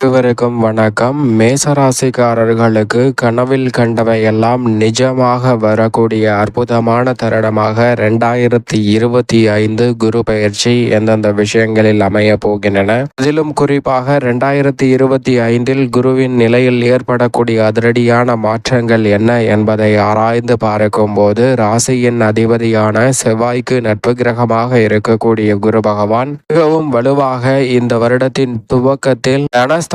அனைவருக்கும் வணக்கம். மேசராசிக்காரர்களுக்கு கனவில் கண்டவையெல்லாம் நிஜமாக வரக்கூடிய அற்புதமான தருணமாக 2025 குரு பெயர்ச்சி எந்தெந்த விஷயங்களில் அமைய போகின்றன, அதிலும் குறிப்பாக 2025 குருவின் நிலையில் ஏற்படக்கூடிய அதிரடியான மாற்றங்கள் என்ன என்பதை ஆராய்ந்து பார்க்கும் போது, ராசியின் அதிபதியான செவ்வாய்க்கு நட்பு கிரகமாக இருக்கக்கூடிய குரு பகவான் மிகவும் வலுவாக இந்த வருடத்தின் துவக்கத்தில் தனஸ்தானத்தில்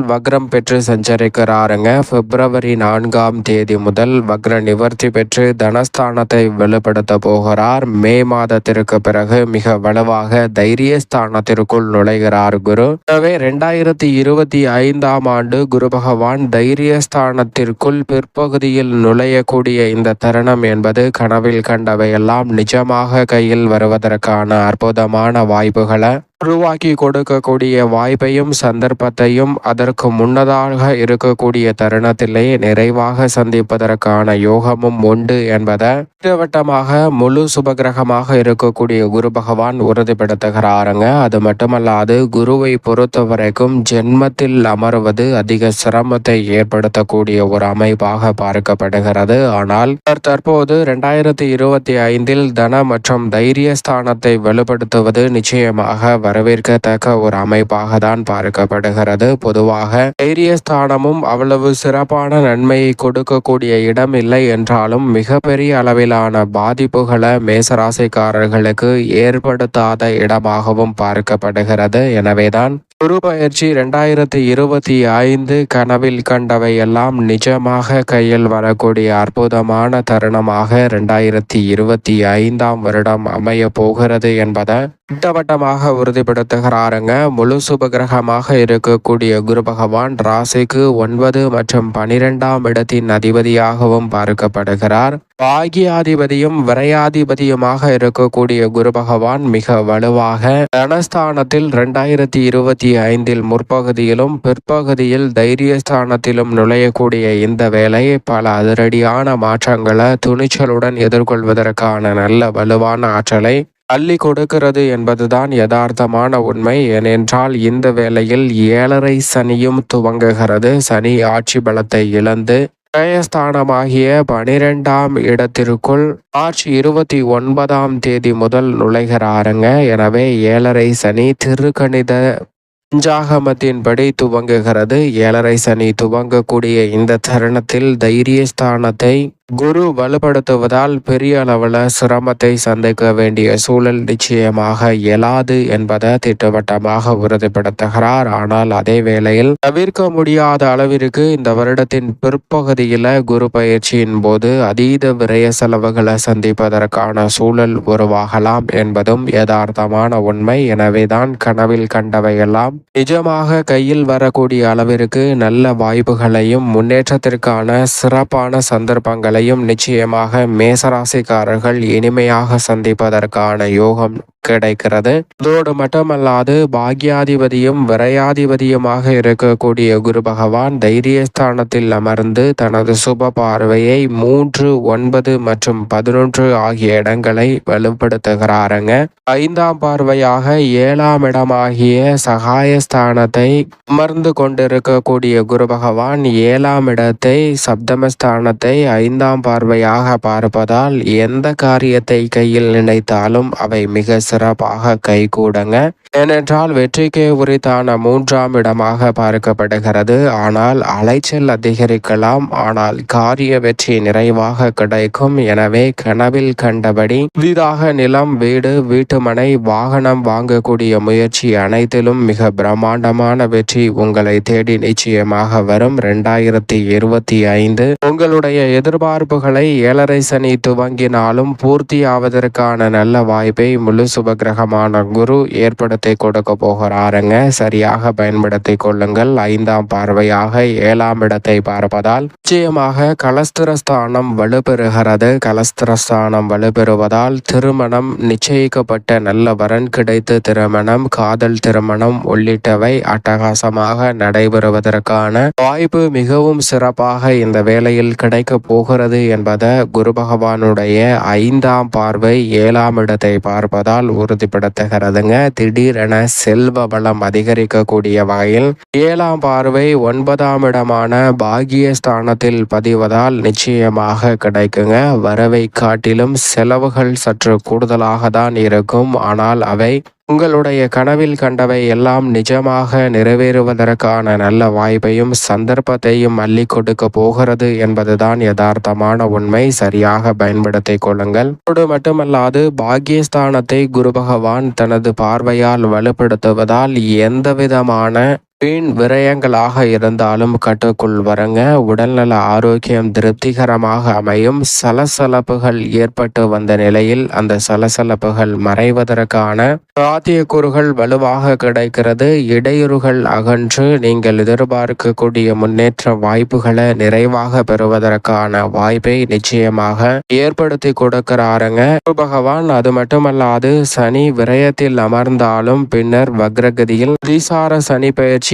வக்ரம் பெற்று சஞ்சரிக்கிறாருங்க. பிப்ரவரி 4ஆம் தேதி முதல் வக்ர நிவர்த்தி பெற்று தனஸ்தானத்தை வலுப்படுத்த போகிறார். மே மாதத்திற்கு பிறகு மிக வலுவாக தைரியஸ்தானத்திற்குள் நுழைகிறார் குரு. எனவே 2025ஆம் ஆண்டு குரு பகவான் தைரியஸ்தானத்திற்குள் பிற்பகுதியில் நுழையக்கூடிய இந்த தருணம் என்பது கனவில் கண்டவையெல்லாம் நிஜமாக கையில் வருவதற்கான அற்புதமான வாய்ப்புகளை உருவாக்கி கொடுக்கக்கூடிய வாய்ப்பையும் சந்தர்ப்பத்தையும் அதற்கு முன்னதாக இருக்கக்கூடிய தருணத்திலே நிறைவாக சந்திப்பதற்கான யோகமும் உண்டு என்பதை திட்டவட்டமாக முழு சுபகிரகமாக இருக்கக்கூடிய குரு பகவான் உறுதிப்படுத்துகிறாருங்க. அது மட்டுமல்லாது குருவை பொறுத்த வரைக்கும் ஜென்மத்தில் அமர்வது அதிக சிரமத்தை ஏற்படுத்தக்கூடிய ஒரு அமைப்பாக பார்க்கப்படுகிறது. ஆனால் தற்போது 2025 தன மற்றும் தைரியஸ்தானத்தை வலுப்படுத்துவது நிச்சயமாக வரவேற்கத்தக்க ஒரு அமைப்பாக தான் பார்க்கப்படுகிறது. பொதுவாக தைரியஸ்தானமும் அவ்வளவு சிறப்பான நன்மையை கொடுக்கக்கூடிய இடம் இல்லை என்றாலும் மிகப்பெரிய அளவிலான பாதிப்புகளை மேசராசிக்காரர்களுக்கு ஏற்படுத்தாத இடமாகவும் பார்க்கப்படுகிறது. எனவேதான் குரு பயிற்சி 2025 கனவில் கண்டவை எல்லாம் நிஜமாக கையில் வரக்கூடிய அற்புதமான தருணமாக 2025ஆம் வருடம் அமைய போகிறது என்பதை திட்டவட்டமாக உறுதிப்படுத்துகிறாருங்க. முழு சுபகிரகமாக இருக்கக்கூடிய குரு பகவான் ராசிக்கு 9 மற்றும் 12ஆம் இடத்தின் அதிபதியாகவும் பார்க்கப்படுகிறார். பாகியாதிபதியும் விரையாதிபதியுமாக இருக்கக்கூடிய குரு பகவான் மிக வலுவாக தனஸ்தானத்தில் 2025 முற்பகுதியிலும் பிற்பகுதியில் தைரியஸ்தானத்திலும் நுழையக்கூடிய இந்த வேலை பல அதிரடியான மாற்றங்களை துணிச்சலுடன் எதிர்கொள்வதற்கான நல்ல வலுவான ஆற்றலை அள்ளி கொடுக்கிறது என்பதுதான் யதார்த்தமான உண்மை. ஏனென்றால் இந்த வேளையில் 7.5 சனியும் துவங்குகிறது. சனி ஆட்சி பலத்தை இழந்து ஸ்தானமாகிய 12ஆம் இடத்திற்குள் மார்ச் 29ஆம் தேதி முதல் நுழைகிறாருங்க. எனவே 7.5 சனி திருக்கணித பஞ்சாகமத்தின்படி துவங்குகிறது. 7.5 சனி துவங்கக்கூடிய இந்த தருணத்தில் தைரியஸ்தானத்தை குரு வலுப்படுத்துவதால் பெரிய அளவில் சிரமத்தை சந்திக்க வேண்டிய சூழல் நிச்சயமாக இயலாது என்பதை திட்டவட்டமாக உறுதிப்படுத்துகிறார். ஆனால் அதே வேளையில் தவிர்க்க முடியாத அளவிற்கு இந்த வருடத்தின் பிற்பகுதியில் குரு பயிற்சியின் போது அதீத விரய செலவுகளை சந்திப்பதற்கான சூழல் உருவாகலாம் என்பதும் யதார்த்தமான உண்மை. எனவேதான் கனவில் கண்டவையெல்லாம் நிஜமாக கையில் வரக்கூடிய அளவிற்கு நல்ல வாய்ப்புகளையும் முன்னேற்றத்திற்கான சிறப்பான சந்தர்ப்பங்களை நிச்சயமாக மேசராசிக்காரர்கள் இனிமையாக சந்திப்பதற்கான யோகம் கிடைக்கிறது. இதோடு மட்டுமல்லாது பாக்யாதிபதியும் விரையாதிபதியுமாக இருக்கக்கூடிய குரு பகவான் தைரியஸ்தானத்தில் அமர்ந்து தனது சுப பார்வையை 3, 9 மற்றும் 11 ஆகிய இடங்களை வலுப்படுத்துகிறாருங்க. 5ஆம் பார்வையாக 7ஆம் இடமாகிய சகாயஸ்தானத்தை அமர்ந்து கொண்டிருக்கக்கூடிய குரு பகவான் 7ஆம் இடத்தை சப்தமஸ்தானத்தை 5ஆம் பார்வையாக பார்ப்பதால் எந்த காரியத்தை கையில் நினைத்தாலும் அவை மிக சிறப்பாக கைகூடுங்க. ஏனென்றால் வெற்றிக்கு உரித்தான 3ஆம் இடமாக பார்க்கப்படுகிறது. ஆனால் அலைச்சல் அதிகரிக்கலாம், ஆனால் காரிய வெற்றி நிறைவாக கிடைக்கும். எனவே கனவில் கண்டபடி புதிதாக நிலம், வீடு, வீட்டுமனை, வாகனம் வாங்கக்கூடிய முயற்சி அனைத்திலும் மிக பிரம்மாண்டமான வெற்றி உங்களை தேடி நிச்சயமாக வரும். 2025 உங்களுடைய எதிர்பார்ப்புகளை 7.5 சனி துவங்கினாலும் பூர்த்தியாவதற்கான நல்ல வாய்ப்பை முழு சுபகிரகமான குரு ஏற்படுத்தி கொடுக்க போகிறாருங்க. சரியாக பயன்படுத்தி கொள்ளுங்கள். 5ஆம் பார்வையாக 7ஆம் இடத்தை பார்ப்பதால் நிச்சயமாக கலஸ்திரஸ்தானம் வலுப்பெறுகிறது. கலஸ்திரஸ்தானம் வலுப்பெறுவதால் திருமணம், நிச்சயிக்கப்பட்ட நல்ல வரன் கிடைத்து திருமணம், காதல் திருமணம் உள்ளிட்டவை அட்டகாசமாக நடைபெறுவதற்கான வாய்ப்பு மிகவும் சிறப்பாக இந்த வேளையில் கிடைக்க போகிறது போகிறது என்பதை குரு பகவானுடைய 5ஆம் பார்வை 7ஆம் இடத்தை பார்ப்பதால் உறுதிப்படுத்துகிறதுங்க. திடீரென செல்வ வளம் அதிகரிக்கக்கூடிய வகையில் 7ஆம் பார்வை 9ஆம் இடமான பாகியஸ்தானத்தில் பதிவதால் நிச்சயமாக கிடைக்குங்க. வரவை காட்டிலும் செலவுகள் சற்று கூடுதலாக தான் இருக்கும். ஆனால் அவை உங்களுடைய கனவில் கண்டவை எல்லாம் நிஜமாக நிறைவேறுவதற்கான நல்ல வாய்ப்பையும் சந்தர்ப்பத்தையும் அள்ளி கொடுக்க போகிறது என்பதுதான் யதார்த்தமான உண்மை. சரியாக பயன்படுத்திக் கொள்ளுங்கள். அதோடு மட்டுமல்லாது பாக்கியஸ்தானத்தை குரு பகவான் தனது பார்வையால் வலுப்படுத்துவதால் எந்தவிதமான வீண் விரயங்களாக இருந்தாலும் கட்டுக்குள் வரங்க. உடல்நல ஆரோக்கியம் திருப்திகரமாக அமையும். சலசலப்புகள் ஏற்பட்டு வந்த நிலையில் அந்த சலசலப்புகள் மறைவதற்கான சாத்தியக்கூறுகள் வலுவாக கிடைக்கிறது. இடையூறுகள் அகன்று நீங்கள் எதிர்பார்க்கக்கூடிய முன்னேற்ற வாய்ப்புகளை நிறைவாக பெறுவதற்கான வாய்ப்பை நிச்சயமாக ஏற்படுத்தி கொடுக்கிறாருங்க பகவான். அது மட்டுமல்லாது சனி விரயத்தில் அமர்ந்தாலும் பின்னர் வக்ரகதியில் அதிசார சனி பயிற்சியாக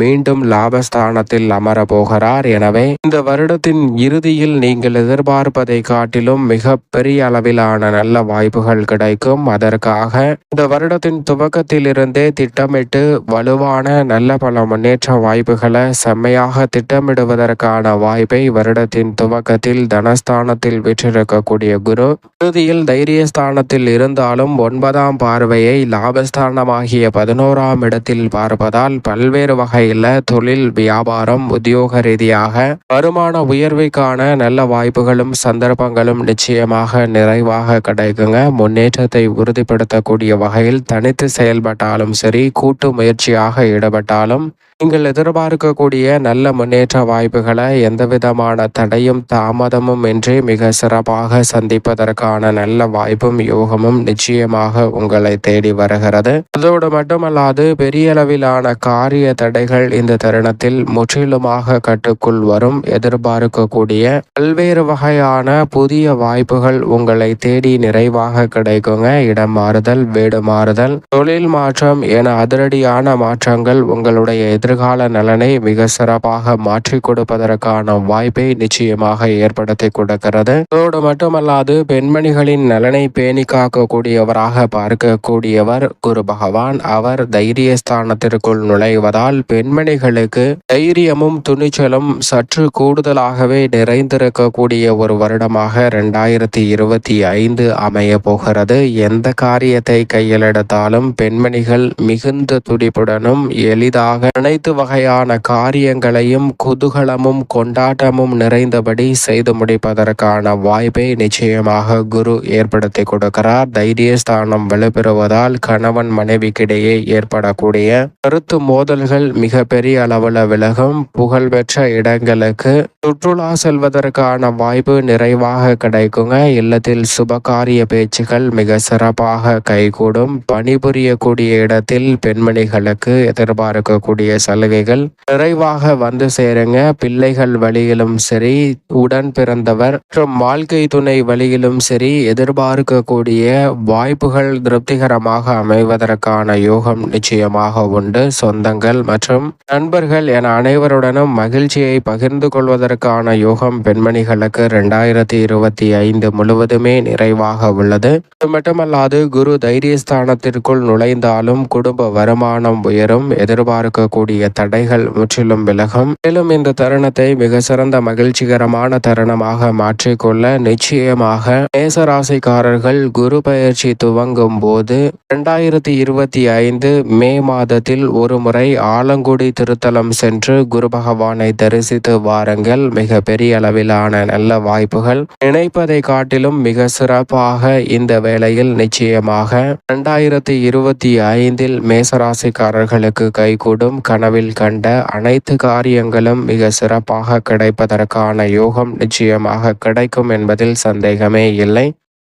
மீண்டும் லாபஸ்தானத்தில் அமர போகிறார். எனவே இந்த வருடத்தின் இறுதியில் நீங்கள் எதிர்பார்ப்பதை காட்டிலும் மிக பெரிய அளவிலான நல்ல வாய்ப்புகள் கிடைக்கும். அதற்காக இந்த வருடத்தின் துவக்கத்தில் இருந்தே திட்டமிட்டு வலுவான நல்ல பல முன்னேற்ற வாய்ப்புகளை செம்மையாக திட்டமிடுவதற்கான வாய்ப்பை வருடத்தின் துவக்கத்தில் தனஸ்தானத்தில் விற்றிருக்கக்கூடிய குரு இறுதியில் தைரியஸ்தானத்தில் இருந்தாலும் 9ஆம் பார்வையை லாபஸ்தானமாகிய 11ஆம் இடத்தில் பார்ப்பதால் பல்வேறு வகையில் தொழில் வியாபாரம் உத்தியோக ரீதியாக வருமான உயர்வுக்கான நல்ல வாய்ப்புகளும் சந்தர்ப்பங்களும் நிச்சயமாக நிறைவாக கிடைக்குங்க. முன்னேற்றத்தை உறுதிப்படுத்தக்கூடிய வகையில் தனித்து செயல்பட்டாலும் சரி கூட்டு முயற்சியாக ஈடுபட்டாலும் நீங்கள் எதிர்பார்க்கக்கூடிய நல்ல முன்னேற்ற வாய்ப்புகளை எந்தவிதமான தடையும் தாமதமும் இன்றி மிக சிறப்பாக சந்திப்பதற்கான நல்ல வாய்ப்பும் யோகமும் நிச்சயமாக உங்களை தேடி வருகிறது. அதோடு மட்டுமல்லாது பெரிய அளவிலான காரிய தடைகள் இந்த தருணத்தில் முற்றிலுமாக கட்டுக்குள் வரும். எதிர்பார்க்கக்கூடிய பல்வேறு வகையான புதிய வாய்ப்புகள் உங்களை தேடி நிறைவாக கிடைக்குங்க. இடம் மாறுதல், வீடு மாறுதல், தொழில் மாற்றம் என அதிரடியான மாற்றங்கள் உங்களுடைய எதிர்கால நலனை மிக சிறப்பாக மாற்றி கொடுப்பதற்கான வாய்ப்பை நிச்சயமாக ஏற்படுத்தி கொடுக்கிறது. அதோடு மட்டுமல்லாது பெண்மணிகளின் நலனை பேணி காக்கக்கூடியவராக பார்க்கக்கூடியவர் குரு பகவான். அவர் தைரியஸ்தானத்திற்குள் நுழைவதால் பெண்மணிகளுக்கு தைரியமும் துணிச்சலும் சற்று கூடுதலாகவே நிறைந்திருக்கக்கூடிய ஒரு வருடமாக 2025 அமைய போகிறது. எந்த காரியத்தை கையில் எடுத்தாலும் பெண்மணிகள் மிகுந்த துடிப்புடனும் எளிதாக அனைத்து வகையான காரியங்களையும் குதூகலமும் கொண்டாட்டமும் நிறைந்தபடி செய்து முடிப்பதற்கான வாய்ப்பை நிச்சயமாக குரு ஏற்படுத்தி கொடுக்கிறார். தைரியஸ்தானம் வலுப்பெறுவதால் கணவன் மனைவிக்கிடையே ஏற்படக்கூடிய கருத்து மோதல்கள் மிக பெரிய அளவில் விலகும். புகழ்பெற்ற இடங்களுக்கு சுற்றுலா செல்வதற்கான வாய்ப்பு நிறைவாக கிடைக்குங்க. இல்லத்தில் சுபகாரிய பேச்சுகள் மிக சிறப்பாக கைகூடும். பணிபுரியக்கூடிய இடத்தில் பெண்மணிகளுக்கு எதிர்பார்க்கக்கூடிய சலுகைகள் நிறைவாக வந்து சேருங்க. பிள்ளைகள் வழியிலும் சரி, உடன் பிறந்தவர் மற்றும் வாழ்க்கை துணை வழியிலும் சரி எதிர்பார்க்கக்கூடிய வாய்ப்புகள் திருப்திகரமாக அமைவதற்கான யோகம் நிச்சயமாக உண்டு. சொந்தங்கள் மற்றும் நண்பர்கள் என அனைவருடனும் மகிழ்ச்சியை பகிர்ந்து கொள்வதற்கான யோகம் பெண்மணிகளுக்கு 2025 முழுவதுமே நிறைவாக உள்ளது. அது மட்டுமல்லாது குரு தைரியஸ்தானத்திற்குள் நுழைந்தாலும் குடும்ப வருமானம் உயரும். எதிர்பார்க்கக்கூடிய தடைகள் முற்றிலும் விலகும். மேலும் இந்த தருணத்தை மிக சிறந்த மகிழ்ச்சிகரமான தருணமாக மாற்றிக்கொள்ள நிச்சயமாக மேசராசிக்காரர்கள் குரு பயிற்சி துவங்கும் போது 2025 மே மாதத்தில் ஒரு முறை ஆலங்குடி திருத்தலம் சென்று குரு பகவானை தரிசித்து வாருங்கள். மிக பெரிய அளவிலான நல்ல வாய்ப்புகள் நினைப்பதை காட்டிலும் மிக சிறப்பாக இந்த வேளையில் நிச்சயமாக 2025 மேசராசிக்காரர்களுக்கு கைகூடும். கனவில் கண்ட அனைத்து காரியங்களும் மிக சிறப்பாக கிடைப்பதற்கான யோகம் நிச்சயமாக கிடைக்கும் என்பதில் சந்தேகமே இல்லை.